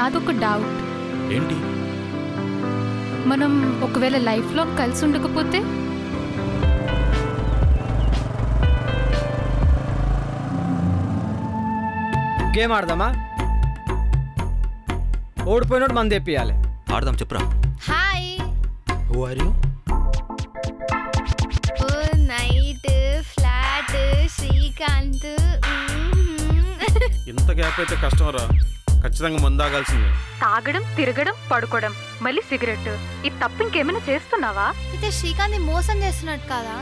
నాదొక డౌట్. ఏంటి? మనం ఒకవేళ లైఫ్ లాంగ్ కలిసి ఉండకపోతే? గేమ్ ఆడదామా? ఓడిపోయినోడు మంది తెప్పియాలి. ఆడదాం, చెప్పురా. హాయ్. Who are you? నైట్ ఫ్లాట్ శ్రీకాంత్. ఇంత గ్యాప్ అయితే కష్టమరా. ఖచ్చితంగా మందు తాగాల్సిందే. తాగడం, తిరగడం, పడుకోవడం, మళ్ళీ సిగరెట్. ఈ తప్పు ఇంకేమైనా చేస్తున్నావా? అయితే శ్రీకాంత్ మోసం చేస్తున్నట్టు కాదా?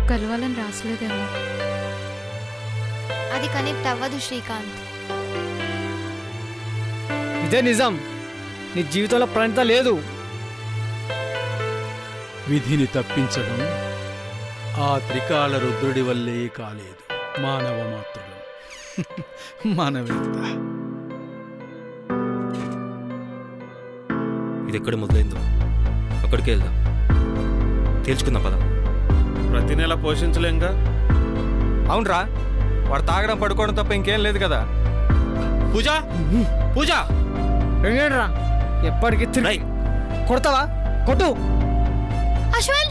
కలవాలని రాసలేదేమో. అది కనెక్ట్ అవ్వదు శ్రీకాంత్. ఇదే నిజం. నీ జీవితంలో ప్రణిత లేదు. విధిని తప్పించడం ఆ త్రికాల రుద్రుడి వల్లే కాలేదు. మానవ మాత్రులు మనమెంత. ఇది ఎక్కడ మొదలైందో అక్కడికే వెళ్దాం, తేల్చుకుందాం పద. ప్రతి నెల పోషించలేంగా. అవునరా, వాడు తాగడం పడుకోవడం తప్ప ఇంకేం లేదు కదా. పూజ పూజ ఏంటరా ఎప్పటికీ తిరిగి కొడతావా? కొట్టు. అశ్వల్